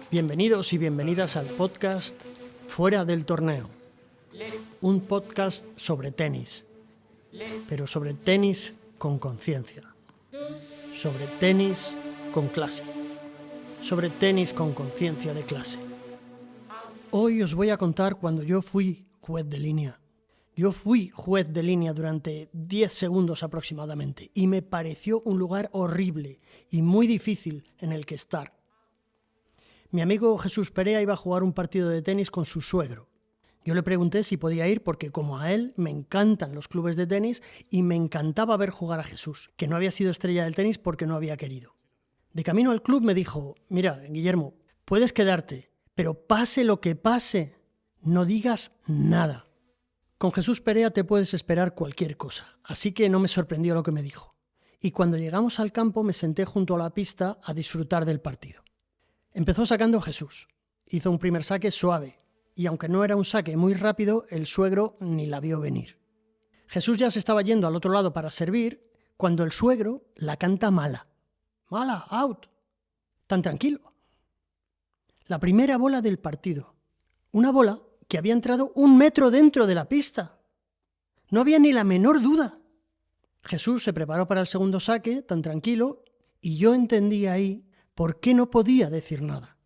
Bienvenidos y bienvenidas al podcast Fuera del Torneo, un podcast sobre tenis, pero sobre tenis con conciencia, sobre tenis con clase, sobre tenis con conciencia de clase. Hoy os voy a contar cuando yo fui juez de línea. Yo fui juez de línea durante 10 segundos aproximadamente y me pareció un lugar horrible y muy difícil en el que estar. Mi amigo Jesús Perea iba a jugar un partido de tenis con su suegro. Yo le pregunté si podía ir porque, como a él, me encantan los clubes de tenis y me encantaba ver jugar a Jesús, que no había sido estrella del tenis porque no había querido. De camino al club me dijo: mira, Guillermo, puedes quedarte, pero pase lo que pase, no digas nada. Con Jesús Perea te puedes esperar cualquier cosa, así que no me sorprendió lo que me dijo. Y cuando llegamos al campo me senté junto a la pista a disfrutar del partido. Empezó sacando Jesús. Hizo un primer saque suave, y aunque no era un saque muy rápido, el suegro ni la vio venir. Jesús ya se estaba yendo al otro lado para servir, cuando el suegro la canta mala. Mala, out. Tan tranquilo. La primera bola del partido. Una bola que había entrado 1 metro dentro de la pista. No había ni la menor duda. Jesús se preparó para el segundo saque, tan tranquilo, y yo entendí ahí por qué no podía decir nada.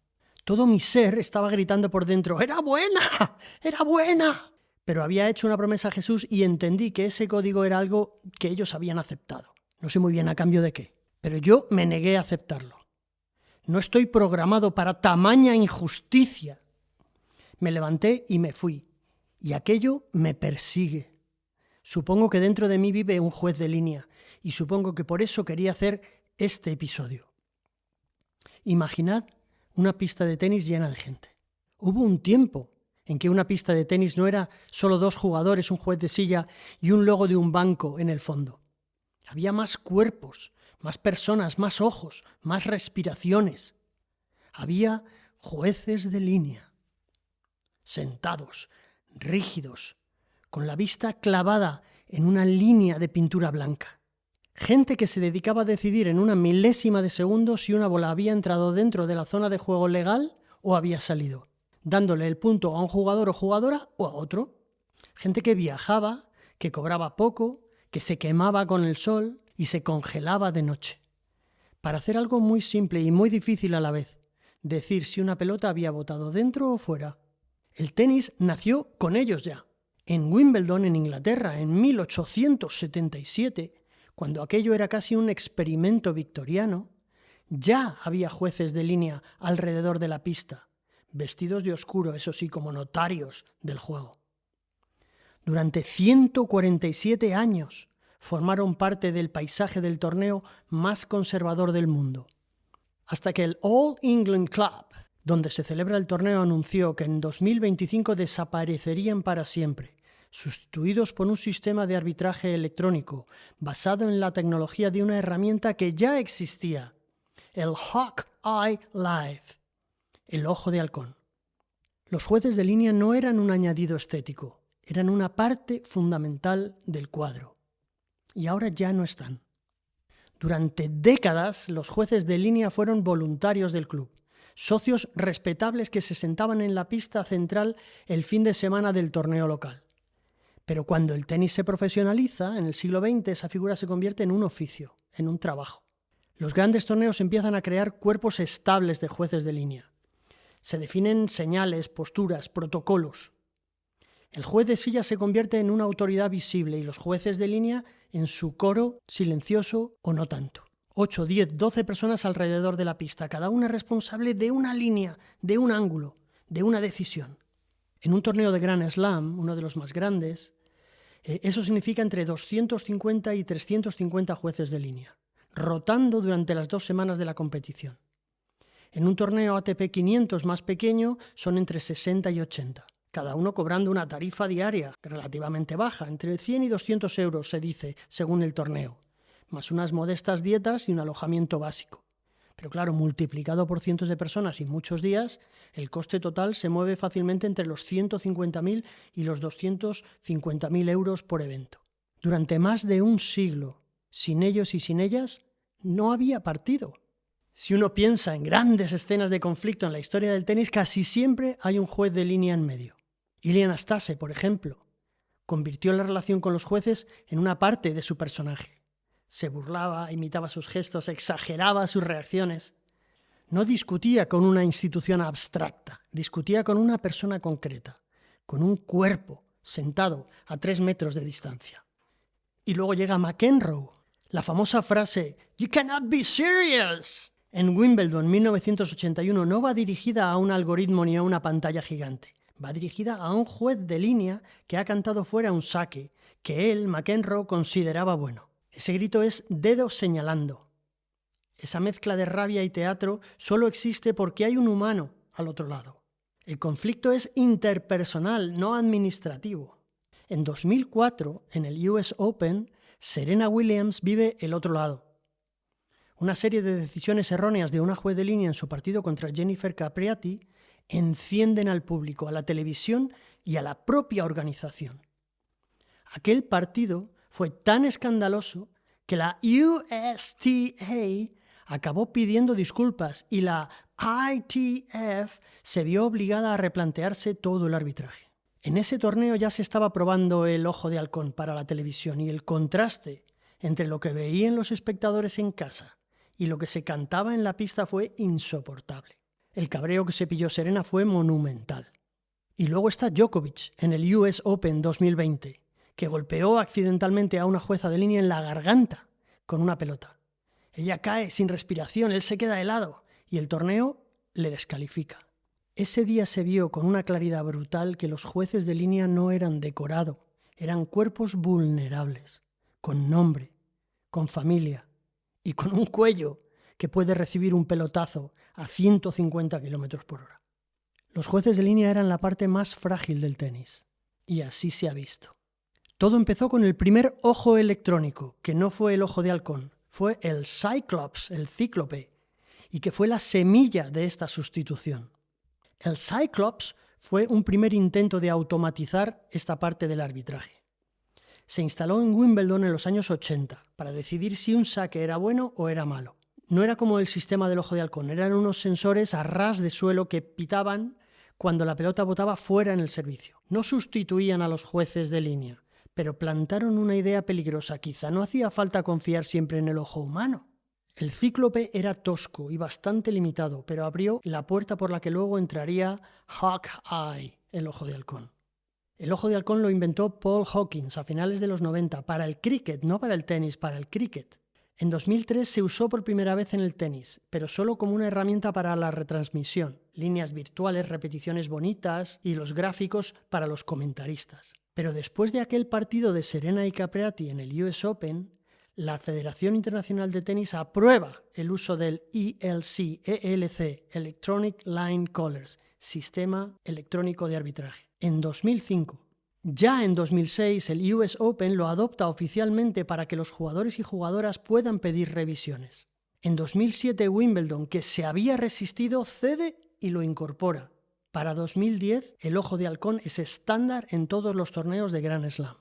Todo mi ser estaba gritando por dentro: ¡era buena! ¡Era buena! Pero había hecho una promesa a Jesús y entendí que ese código era algo que ellos habían aceptado. No sé muy bien a cambio de qué, pero yo me negué a aceptarlo. No estoy programado para tamaña injusticia. Me levanté y me fui, y aquello me persigue. Supongo que dentro de mí vive un juez de línea, y supongo que por eso quería hacer este episodio. Imaginad una pista de tenis llena de gente. Hubo un tiempo en que una pista de tenis no era solo 2 jugadores, un juez de silla y un logo de un banco en el fondo. Había más cuerpos, más personas, más ojos, más respiraciones. Había jueces de línea, sentados, rígidos, con la vista clavada en una línea de pintura blanca. Gente que se dedicaba a decidir en una milésima de segundo si una bola había entrado dentro de la zona de juego legal o había salido, dándole el punto a un jugador o jugadora o a otro. Gente que viajaba, que cobraba poco, que se quemaba con el sol y se congelaba de noche. Para hacer algo muy simple y muy difícil a la vez: decir si una pelota había botado dentro o fuera. El tenis nació con ellos ya. En Wimbledon, en Inglaterra, en 1877, cuando aquello era casi un experimento victoriano, ya había jueces de línea alrededor de la pista, vestidos de oscuro, eso sí, como notarios del juego. Durante 147 años formaron parte del paisaje del torneo más conservador del mundo, hasta que el All England Club, donde se celebra el torneo, anunció que en 2025 desaparecerían para siempre, sustituidos por un sistema de arbitraje electrónico basado en la tecnología de una herramienta que ya existía, el Hawk-Eye Live, el ojo de halcón. Los jueces de línea no eran un añadido estético, eran una parte fundamental del cuadro. Y ahora ya no están. Durante décadas, los jueces de línea fueron voluntarios del club, socios respetables que se sentaban en la pista central el fin de semana del torneo local. Pero cuando el tenis se profesionaliza, en el siglo XX, esa figura se convierte en un oficio, en un trabajo. Los grandes torneos empiezan a crear cuerpos estables de jueces de línea. Se definen señales, posturas, protocolos. El juez de silla se convierte en una autoridad visible y los jueces de línea en su coro silencioso o no tanto. 8, 10, 12 personas alrededor de la pista, cada una responsable de una línea, de un ángulo, de una decisión. En un torneo de Grand Slam, uno de los más grandes, eso significa entre 250 y 350 jueces de línea, rotando durante las 2 semanas de la competición. En un torneo ATP 500 más pequeño son entre 60 y 80, cada uno cobrando una tarifa diaria relativamente baja, entre 100 y 200 euros se dice, según el torneo, más unas modestas dietas y un alojamiento básico. Pero claro, multiplicado por cientos de personas y muchos días, el coste total se mueve fácilmente entre los 150.000 y los 250.000 euros por evento. Durante más de un siglo, sin ellos y sin ellas, no había partido. Si uno piensa en grandes escenas de conflicto en la historia del tenis, casi siempre hay un juez de línea en medio. Ilie Nastase, por ejemplo, convirtió la relación con los jueces en una parte de su personaje. Se burlaba, imitaba sus gestos, exageraba sus reacciones. No discutía con una institución abstracta, discutía con una persona concreta, con un cuerpo sentado a 3 metros de distancia. Y luego llega McEnroe. La famosa frase "You cannot be serious" en Wimbledon 1981 no va dirigida a un algoritmo ni a una pantalla gigante. Va dirigida a un juez de línea que ha cantado fuera un saque que él, McEnroe, consideraba bueno. Ese grito es dedo señalando. Esa mezcla de rabia y teatro solo existe porque hay un humano al otro lado. El conflicto es interpersonal, no administrativo. En 2004, en el US Open, Serena Williams vive el otro lado. Una serie de decisiones erróneas de una juez de línea en su partido contra Jennifer Capriati encienden al público, a la televisión y a la propia organización. Aquel partido fue tan escandaloso que la USTA acabó pidiendo disculpas y la ITF se vio obligada a replantearse todo el arbitraje. En ese torneo ya se estaba probando el ojo de halcón para la televisión y el contraste entre lo que veían los espectadores en casa y lo que se cantaba en la pista fue insoportable. El cabreo que se pilló Serena fue monumental. Y luego está Djokovic en el US Open 2020, que golpeó accidentalmente a una jueza de línea en la garganta con una pelota. Ella cae sin respiración, él se queda helado y el torneo le descalifica. Ese día se vio con una claridad brutal que los jueces de línea no eran decorado, eran cuerpos vulnerables, con nombre, con familia y con un cuello que puede recibir un pelotazo a 150 km/h. Los jueces de línea eran la parte más frágil del tenis, y así se ha visto. Todo empezó con el primer ojo electrónico, que no fue el ojo de halcón, fue el Cyclops, el cíclope, y que fue la semilla de esta sustitución. El Cyclops fue un primer intento de automatizar esta parte del arbitraje. Se instaló en Wimbledon en los años 80 para decidir si un saque era bueno o era malo. No era como el sistema del ojo de halcón, eran unos sensores a ras de suelo que pitaban cuando la pelota botaba fuera en el servicio. No sustituían a los jueces de línea, pero plantaron una idea peligrosa. Quizá no hacía falta confiar siempre en el ojo humano. El cíclope era tosco y bastante limitado, pero abrió la puerta por la que luego entraría Hawkeye, el ojo de halcón. El ojo de halcón lo inventó Paul Hawkins a finales de los 90 para el cricket, no para el tenis, para el cricket. En 2003 se usó por primera vez en el tenis, pero solo como una herramienta para la retransmisión, líneas virtuales, repeticiones bonitas y los gráficos para los comentaristas. Pero después de aquel partido de Serena y Capriati en el US Open, la Federación Internacional de Tenis aprueba el uso del ELC, Electronic Line Callers, Sistema Electrónico de Arbitraje, en 2005. Ya en 2006 el US Open lo adopta oficialmente para que los jugadores y jugadoras puedan pedir revisiones. En 2007 Wimbledon, que se había resistido, cede y lo incorpora. Para 2010 el ojo de halcón es estándar en todos los torneos de Grand Slam.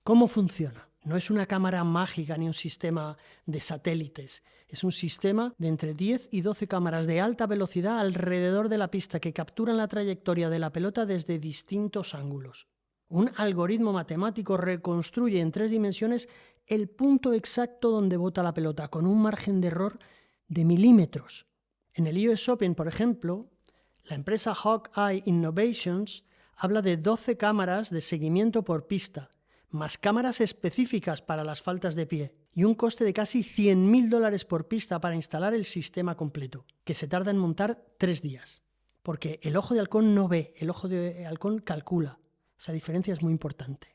¿Cómo funciona? No es una cámara mágica ni un sistema de satélites. Es un sistema de entre 10 y 12 cámaras de alta velocidad alrededor de la pista que capturan la trayectoria de la pelota desde distintos ángulos. Un algoritmo matemático reconstruye en 3 dimensiones el punto exacto donde bota la pelota, con un margen de error de milímetros. En el US Open, por ejemplo, la empresa Hawkeye Innovations habla de 12 cámaras de seguimiento por pista, más cámaras específicas para las faltas de pie, y un coste de casi $100.000 por pista para instalar el sistema completo, que se tarda en montar 3 días. Porque el ojo de halcón no ve, el ojo de halcón calcula. Esa diferencia es muy importante.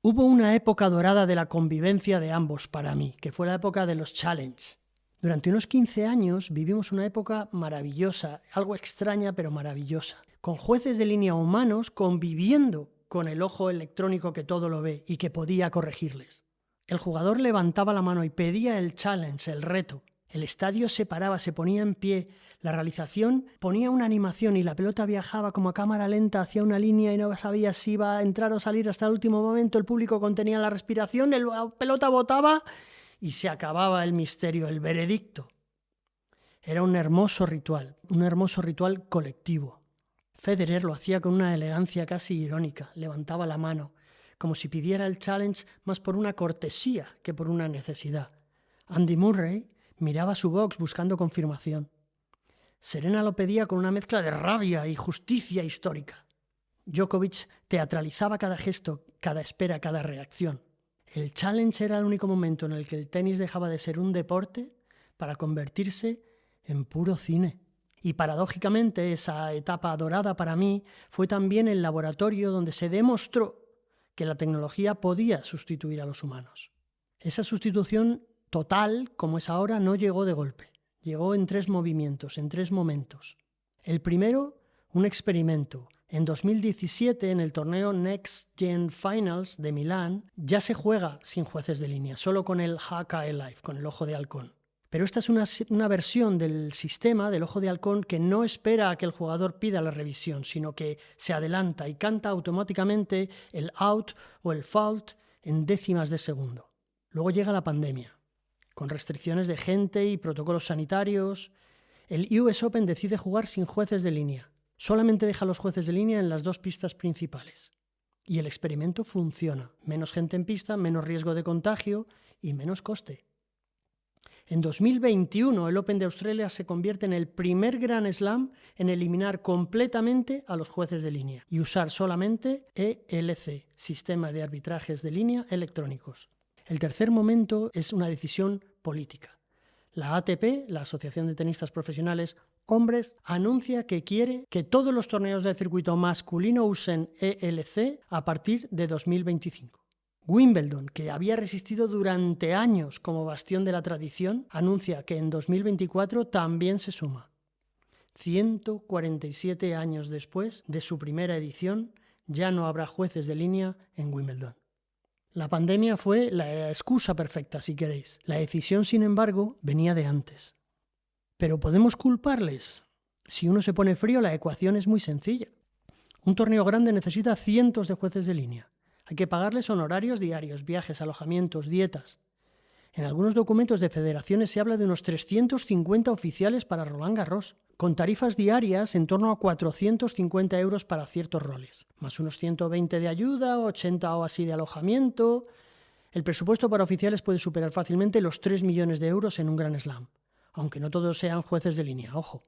Hubo una época dorada de la convivencia de ambos para mí, que fue la época de los Challenge. Durante unos 15 años vivimos una época maravillosa, algo extraña pero maravillosa, con jueces de línea humanos conviviendo con el ojo electrónico que todo lo ve y que podía corregirles. El jugador levantaba la mano y pedía el challenge, el reto, El estadio se paraba, se ponía en pie, la realización ponía una animación y la pelota viajaba como a cámara lenta hacia una línea y no sabías si iba a entrar o salir hasta el último momento, el público contenía la respiración, la pelota botaba y se acababa el misterio, el veredicto. Era un hermoso ritual colectivo. Federer lo hacía con una elegancia casi irónica, levantaba la mano, como si pidiera el challenge más por una cortesía que por una necesidad. Andy Murray miraba su box buscando confirmación. Serena lo pedía con una mezcla de rabia y justicia histórica. Djokovic teatralizaba cada gesto, cada espera, cada reacción. El challenge era el único momento en el que el tenis dejaba de ser un deporte para convertirse en puro cine. Y paradójicamente esa etapa dorada para mí fue también el laboratorio donde se demostró que la tecnología podía sustituir a los humanos. Esa sustitución total, como es ahora, no llegó de golpe. Llegó en 3 movimientos, en 3 momentos. El primero, un experimento. En 2017, en el torneo Next Gen Finals de Milán, ya se juega sin jueces de línea, solo con el Hawkeye Live, con el ojo de halcón. Pero esta es una versión del sistema del ojo de halcón que no espera a que el jugador pida la revisión, sino que se adelanta y canta automáticamente el out o el fault en décimas de segundo. Luego llega la pandemia, con restricciones de gente y protocolos sanitarios. El US Open decide jugar sin jueces de línea. Solamente deja a los jueces de línea en las 2 pistas principales. Y el experimento funciona. Menos gente en pista, menos riesgo de contagio y menos coste. En 2021, el Open de Australia se convierte en el primer Grand Slam en eliminar completamente a los jueces de línea y usar solamente ELC, Sistema de Arbitrajes de Línea Electrónicos. El tercer momento es una decisión política. La ATP, la Asociación de Tenistas Profesionales Hombres, anuncia que quiere que todos los torneos del circuito masculino usen ELC a partir de 2025. Wimbledon, que había resistido durante años como bastión de la tradición, anuncia que en 2024 también se suma. 147 años después de su primera edición, ya no habrá jueces de línea en Wimbledon. La pandemia fue la excusa perfecta, si queréis. La decisión, sin embargo, venía de antes. ¿Pero podemos culparles? Si uno se pone frío, la ecuación es muy sencilla. Un torneo grande necesita cientos de jueces de línea. Hay que pagarles honorarios diarios, viajes, alojamientos, dietas. En algunos documentos de federaciones se habla de unos 350 oficiales para Roland Garros, con tarifas diarias en torno a 450 euros para ciertos roles, más unos 120 de ayuda, 80 o así de alojamiento. El presupuesto para oficiales puede superar fácilmente los 3 millones de euros en un Grand Slam, aunque no todos sean jueces de línea, ojo.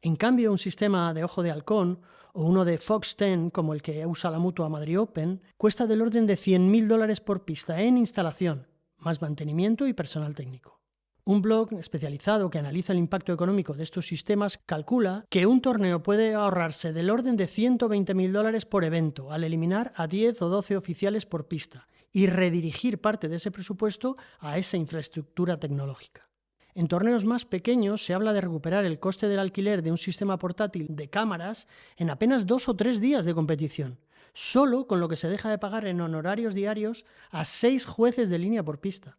En cambio, un sistema de ojo de halcón o uno de Fox 10, como el que usa la Mutua Madrid Open, cuesta del orden de $100.000 por pista en instalación, más mantenimiento y personal técnico. Un blog especializado que analiza el impacto económico de estos sistemas calcula que un torneo puede ahorrarse del orden de $120.000 por evento al eliminar a 10 o 12 oficiales por pista y redirigir parte de ese presupuesto a esa infraestructura tecnológica. En torneos más pequeños se habla de recuperar el coste del alquiler de un sistema portátil de cámaras en apenas 2 o 3 días de competición, solo con lo que se deja de pagar en honorarios diarios a 6 jueces de línea por pista.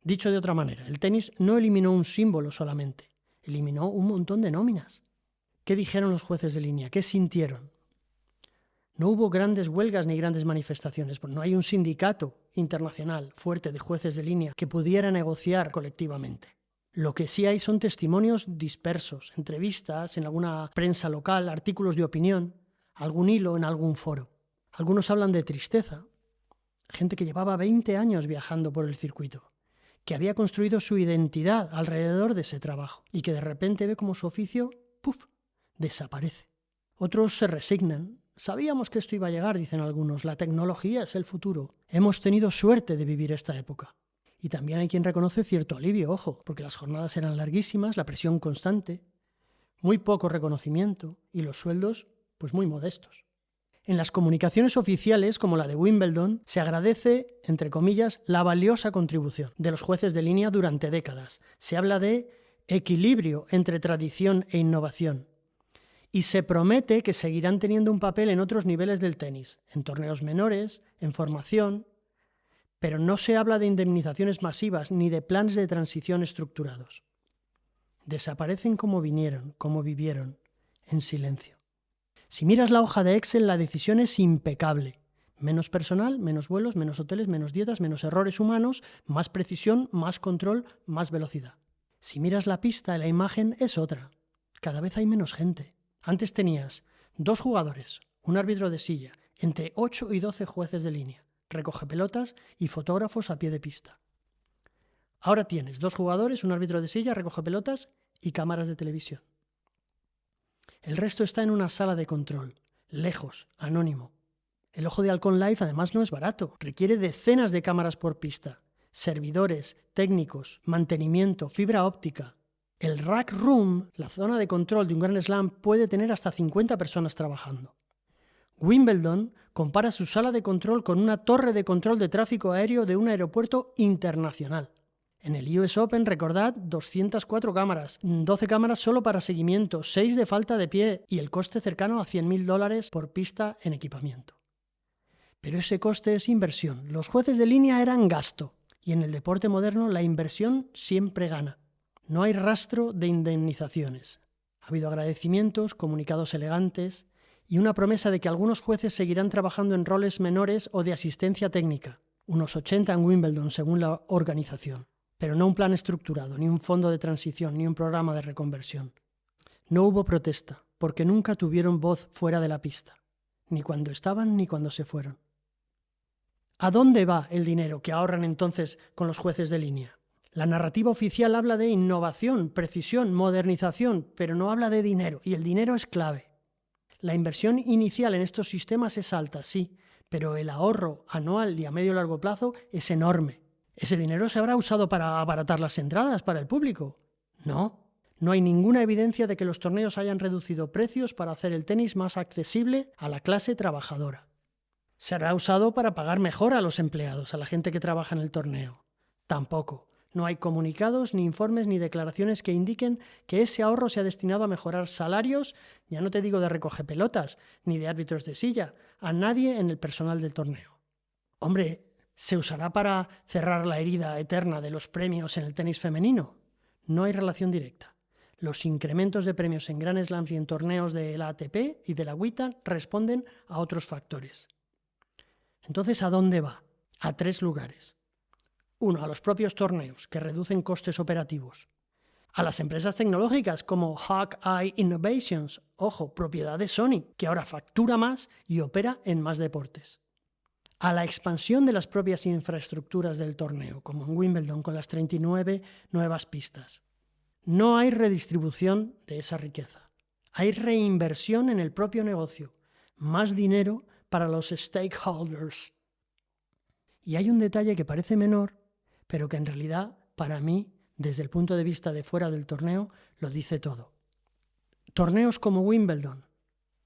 Dicho de otra manera, el tenis no eliminó un símbolo solamente, eliminó un montón de nóminas. ¿Qué dijeron los jueces de línea? ¿Qué sintieron? No hubo grandes huelgas ni grandes manifestaciones, porque no hay un sindicato internacional fuerte de jueces de línea que pudiera negociar colectivamente. Lo que sí hay son testimonios dispersos, entrevistas en alguna prensa local, artículos de opinión, algún hilo en algún foro. Algunos hablan de tristeza. Gente que llevaba 20 años viajando por el circuito, que había construido su identidad alrededor de ese trabajo y que de repente ve como su oficio, ¡puf!, desaparece. Otros se resignan. Sabíamos que esto iba a llegar, dicen algunos. La tecnología es el futuro. Hemos tenido suerte de vivir esta época. Y también hay quien reconoce cierto alivio, ojo, porque las jornadas eran larguísimas, la presión constante, muy poco reconocimiento y los sueldos, pues muy modestos. En las comunicaciones oficiales, como la de Wimbledon, se agradece, entre comillas, la valiosa contribución de los jueces de línea durante décadas. Se habla de equilibrio entre tradición e innovación. Y se promete que seguirán teniendo un papel en otros niveles del tenis, en torneos menores, en formación. Pero no se habla de indemnizaciones masivas ni de planes de transición estructurados. Desaparecen como vinieron, como vivieron, en silencio. Si miras la hoja de Excel, la decisión es impecable. Menos personal, menos vuelos, menos hoteles, menos dietas, menos errores humanos, más precisión, más control, más velocidad. Si miras la pista, la imagen es otra. Cada vez hay menos gente. Antes tenías 2 jugadores, un árbitro de silla, entre 8 y 12 jueces de línea, recogepelotas y fotógrafos a pie de pista. Ahora tienes 2 jugadores, un árbitro de silla, recogepelotas y cámaras de televisión. El resto está en una sala de control, lejos, anónimo. El Ojo de Halcón Live además no es barato, requiere decenas de cámaras por pista, servidores, técnicos, mantenimiento, fibra óptica. El Rack Room, la zona de control de un Grand Slam, puede tener hasta 50 personas trabajando. Wimbledon compara su sala de control con una torre de control de tráfico aéreo de un aeropuerto internacional. En el US Open, recordad, 204 cámaras, 12 cámaras solo para seguimiento, 6 de falta de pie y el coste cercano a $100.000 por pista en equipamiento. Pero ese coste es inversión. Los jueces de línea eran gasto y en el deporte moderno la inversión siempre gana. No hay rastro de indemnizaciones. Ha habido agradecimientos, comunicados elegantes y una promesa de que algunos jueces seguirán trabajando en roles menores o de asistencia técnica, unos 80 en Wimbledon según la organización. Pero no un plan estructurado, ni un fondo de transición, ni un programa de reconversión. No hubo protesta, porque nunca tuvieron voz fuera de la pista, ni cuando estaban ni cuando se fueron. ¿A dónde va el dinero que ahorran entonces con los jueces de línea? La narrativa oficial habla de innovación, precisión, modernización, pero no habla de dinero, y el dinero es clave. La inversión inicial en estos sistemas es alta, sí, pero el ahorro anual y a medio y largo plazo es enorme. ¿Ese dinero se habrá usado para abaratar las entradas para el público? No. No hay ninguna evidencia de que los torneos hayan reducido precios para hacer el tenis más accesible a la clase trabajadora. ¿Se habrá usado para pagar mejor a los empleados, a la gente que trabaja en el torneo? Tampoco. No hay comunicados, ni informes, ni declaraciones que indiquen que ese ahorro se ha destinado a mejorar salarios, ya no te digo de recogepelotas, ni de árbitros de silla, a nadie en el personal del torneo. Hombre, ¿se usará para cerrar la herida eterna de los premios en el tenis femenino? No hay relación directa. Los incrementos de premios en Grand Slams y en torneos de la ATP y de la WTA responden a otros factores. Entonces, ¿a dónde va? A 3 lugares. 1, a los propios torneos, que reducen costes operativos. A las empresas tecnológicas como Hawkeye Innovations, ojo, propiedad de Sony, que ahora factura más y opera en más deportes. A la expansión de las propias infraestructuras del torneo, como en Wimbledon con las 39 nuevas pistas. No hay redistribución de esa riqueza. Hay reinversión en el propio negocio, más dinero para los stakeholders. Y hay un detalle que parece menor, pero que en realidad, para mí, desde el punto de vista de fuera del torneo, lo dice todo. Torneos como Wimbledon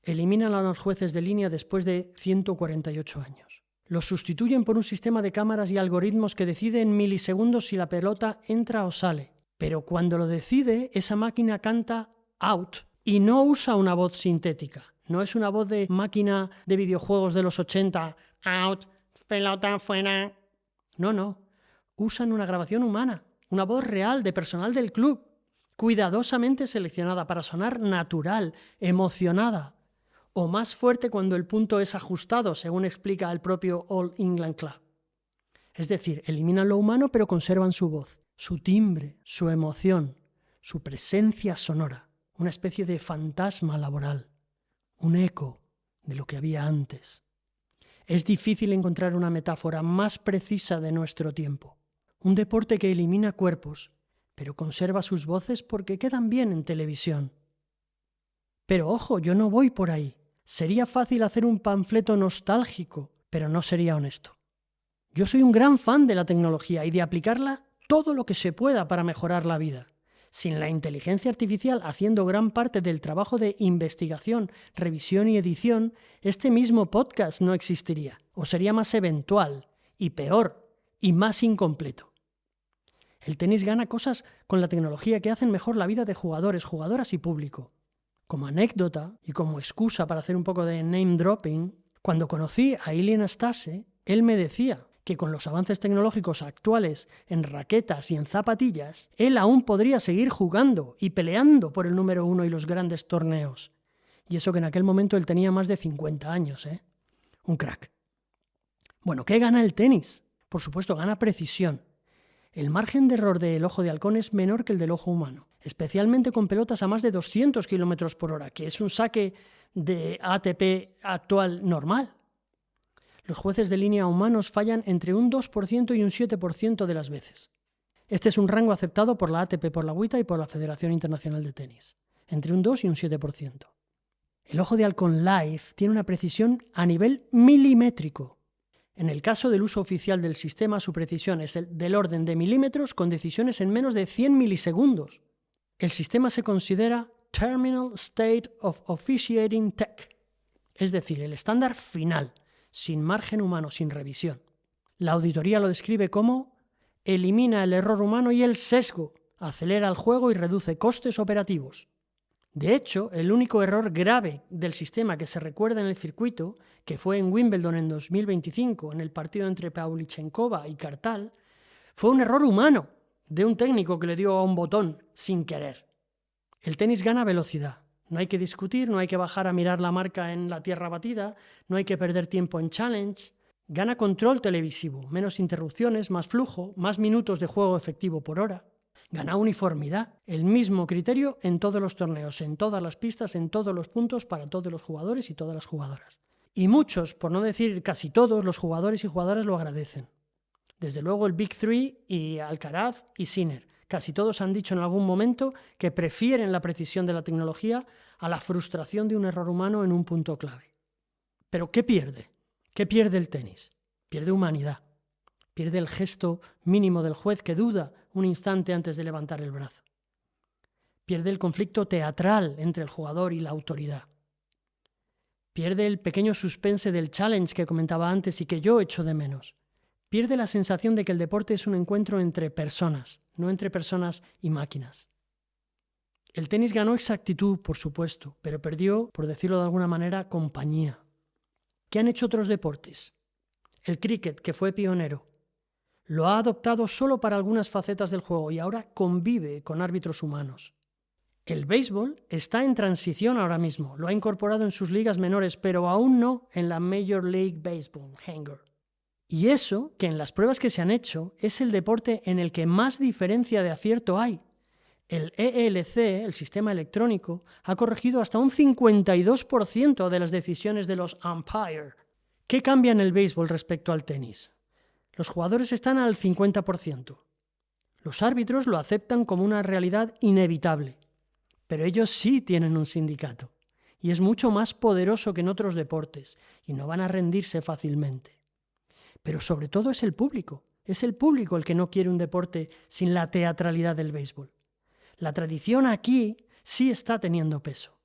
eliminan a los jueces de línea después de 148 años. Los sustituyen por un sistema de cámaras y algoritmos que decide en milisegundos si la pelota entra o sale. Pero cuando lo decide, esa máquina canta out y no usa una voz sintética. No es una voz de máquina de videojuegos de los 80, out, pelota fuera. No. Usan una grabación humana, una voz real de personal del club, cuidadosamente seleccionada para sonar natural, emocionada, o más fuerte cuando el punto es ajustado, según explica el propio All England Club. Es decir, eliminan lo humano pero conservan su voz, su timbre, su emoción, su presencia sonora, una especie de fantasma laboral, un eco de lo que había antes. Es difícil encontrar una metáfora más precisa de nuestro tiempo. Un deporte que elimina cuerpos, pero conserva sus voces porque quedan bien en televisión. Pero ojo, yo no voy por ahí. Sería fácil hacer un panfleto nostálgico, pero no sería honesto. Yo soy un gran fan de la tecnología y de aplicarla todo lo que se pueda para mejorar la vida. Sin la inteligencia artificial haciendo gran parte del trabajo de investigación, revisión y edición, este mismo podcast no existiría, o sería más eventual, y peor, y más incompleto. El tenis gana cosas con la tecnología que hacen mejor la vida de jugadores, jugadoras y público. Como anécdota y como excusa para hacer un poco de name dropping, cuando conocí a Ilie Nastase, él me decía que con los avances tecnológicos actuales en raquetas y en zapatillas, él aún podría seguir jugando y peleando por el número 1 y los grandes torneos. Y eso que en aquel momento él tenía más de 50 años, ¿eh? Un crack. Bueno, ¿qué gana el tenis? Por supuesto, gana precisión. El margen de error del ojo de halcón es menor que el del ojo humano, especialmente con pelotas a más de 200 km por hora, que es un saque de ATP actual normal. Los jueces de línea humanos fallan entre un 2% y un 7% de las veces. Este es un rango aceptado por la ATP, por la WTA y por la Federación Internacional de Tenis, entre un 2 y un 7%. El ojo de halcón Live tiene una precisión a nivel milimétrico. En el caso del uso oficial del sistema, su precisión es del orden de milímetros con decisiones en menos de 100 milisegundos. El sistema se considera Terminal State of Officiating Tech, es decir, el estándar final, sin margen humano, sin revisión. La auditoría lo describe como elimina el error humano y el sesgo, acelera el juego y reduce costes operativos. De hecho, el único error grave del sistema que se recuerda en el circuito, que fue en Wimbledon en 2025, en el partido entre Pavlyuchenkova y Kartal, fue un error humano de un técnico que le dio a un botón sin querer. El tenis gana velocidad. No hay que discutir, no hay que bajar a mirar la marca en la tierra batida, no hay que perder tiempo en challenge. Gana control televisivo, menos interrupciones, más flujo, más minutos de juego efectivo por hora. Gana uniformidad, el mismo criterio en todos los torneos, en todas las pistas, en todos los puntos, para todos los jugadores y todas las jugadoras. Y muchos, por no decir casi todos, los jugadores y jugadoras lo agradecen. Desde luego el Big Three y Alcaraz y Sinner. Casi todos han dicho en algún momento que prefieren la precisión de la tecnología a la frustración de un error humano en un punto clave. Pero ¿qué pierde? ¿Qué pierde el tenis? Pierde humanidad. Pierde el gesto mínimo del juez que duda un instante antes de levantar el brazo. Pierde el conflicto teatral entre el jugador y la autoridad. Pierde el pequeño suspense del challenge que comentaba antes y que yo echo de menos. Pierde la sensación de que el deporte es un encuentro entre personas, no entre personas y máquinas. El tenis ganó exactitud, por supuesto, pero perdió, por decirlo de alguna manera, compañía. ¿Qué han hecho otros deportes? El cricket, que fue pionero, lo ha adoptado solo para algunas facetas del juego y ahora convive con árbitros humanos. El béisbol está en transición ahora mismo, lo ha incorporado en sus ligas menores, pero aún no en la Major League Baseball, Hanger. Y eso, que en las pruebas que se han hecho, es el deporte en el que más diferencia de acierto hay. El ELC, el sistema electrónico, ha corregido hasta un 52% de las decisiones de los umpire. ¿Qué cambia en el béisbol respecto al tenis? Los jugadores están al 50%. Los árbitros lo aceptan como una realidad inevitable. Pero ellos sí tienen un sindicato. Y es mucho más poderoso que en otros deportes. Y no van a rendirse fácilmente. Pero sobre todo es el público. Es el público el que no quiere un deporte sin la teatralidad del béisbol. La tradición aquí sí está teniendo peso.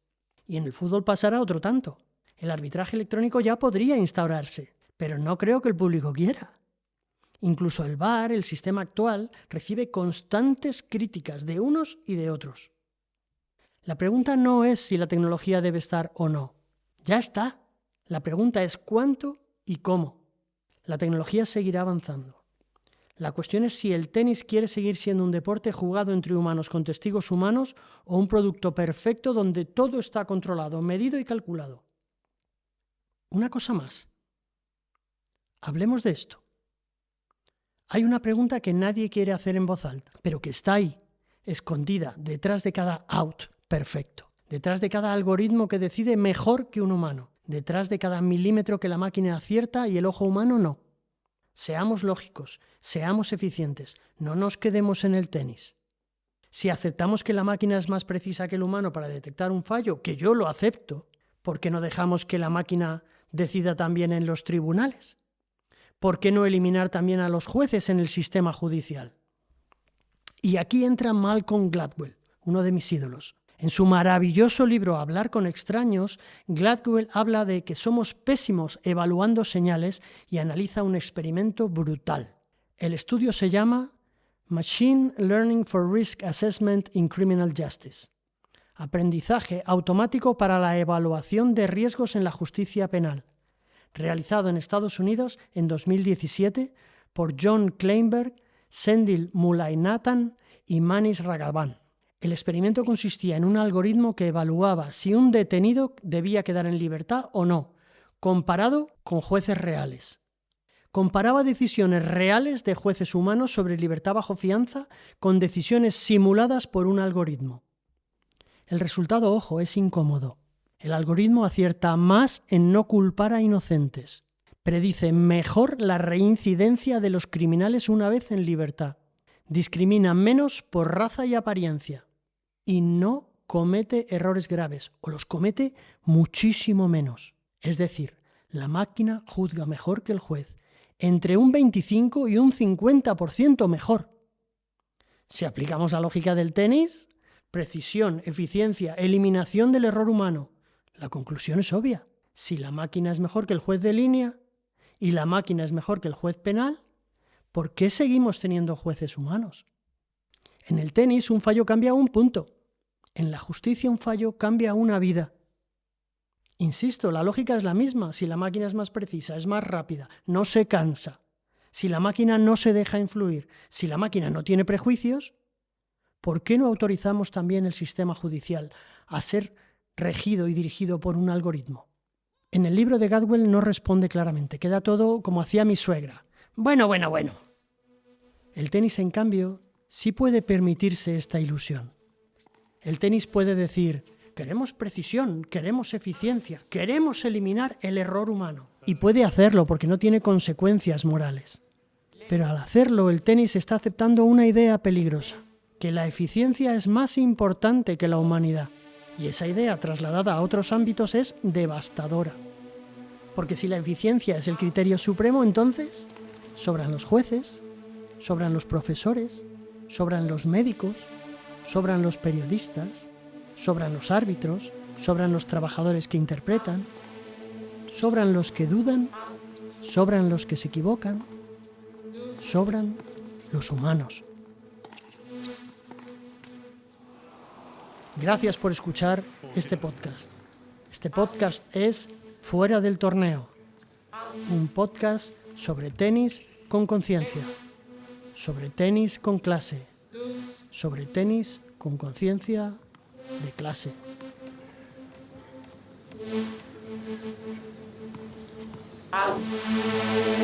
Y en el fútbol pasará otro tanto. El arbitraje electrónico ya podría instaurarse, pero no creo que el público quiera. Incluso el VAR, el sistema actual, recibe constantes críticas de unos y de otros. La pregunta no es si la tecnología debe estar o no. Ya está. La pregunta es cuánto y cómo. La tecnología seguirá avanzando. La cuestión es si el tenis quiere seguir siendo un deporte jugado entre humanos con testigos humanos o un producto perfecto donde todo está controlado, medido y calculado. Una cosa más. Hablemos de esto. Hay una pregunta que nadie quiere hacer en voz alta, pero que está ahí, escondida, detrás de cada out perfecto, detrás de cada algoritmo que decide mejor que un humano, detrás de cada milímetro que la máquina acierta y el ojo humano no. Seamos lógicos, seamos eficientes, no nos quedemos en el tenis. Si aceptamos que la máquina es más precisa que el humano para detectar un fallo, que yo lo acepto, ¿por qué no dejamos que la máquina decida también en los tribunales? ¿Por qué no eliminar también a los jueces en el sistema judicial? Y aquí entra Malcolm Gladwell, uno de mis ídolos. En su maravilloso libro Hablar con extraños, Gladwell habla de que somos pésimos evaluando señales y analiza un experimento brutal. El estudio se llama Machine Learning for Risk Assessment in Criminal Justice. Aprendizaje automático para la evaluación de riesgos en la justicia penal. Realizado en Estados Unidos en 2017 por John Kleinberg, Sendil Mullainathan y Manis Raghavan. El experimento consistía en un algoritmo que evaluaba si un detenido debía quedar en libertad o no, comparado con jueces reales. Comparaba decisiones reales de jueces humanos sobre libertad bajo fianza con decisiones simuladas por un algoritmo. El resultado, ojo, es incómodo. El algoritmo acierta más en no culpar a inocentes. Predice mejor la reincidencia de los criminales una vez en libertad. Discrimina menos por raza y apariencia. Y no comete errores graves, o los comete muchísimo menos. Es decir, la máquina juzga mejor que el juez, entre un 25 y un 50% mejor. Si aplicamos la lógica del tenis, precisión, eficiencia, eliminación del error humano, la conclusión es obvia. Si la máquina es mejor que el juez de línea y la máquina es mejor que el juez penal, ¿por qué seguimos teniendo jueces humanos? En el tenis un fallo cambia un punto. En la justicia un fallo cambia una vida. Insisto, la lógica es la misma. Si la máquina es más precisa, es más rápida, no se cansa. Si la máquina no se deja influir, si la máquina no tiene prejuicios, ¿por qué no autorizamos también el sistema judicial a ser regido y dirigido por un algoritmo? En el libro de Gladwell no responde claramente, queda todo como hacía mi suegra. Bueno. El tenis, en cambio, sí puede permitirse esta ilusión. El tenis puede decir, queremos precisión, queremos eficiencia, queremos eliminar el error humano. Y puede hacerlo porque no tiene consecuencias morales. Pero al hacerlo, el tenis está aceptando una idea peligrosa, que la eficiencia es más importante que la humanidad. Y esa idea, trasladada a otros ámbitos, es devastadora. Porque si la eficiencia es el criterio supremo, entonces sobran los jueces, sobran los profesores, sobran los médicos, sobran los periodistas, sobran los árbitros, sobran los trabajadores que interpretan, sobran los que dudan, sobran los que se equivocan, sobran los humanos. Gracias por escuchar este podcast. Este podcast es Fuera del Torneo, un podcast sobre tenis con conciencia, sobre tenis con clase, sobre tenis con conciencia de clase. Out.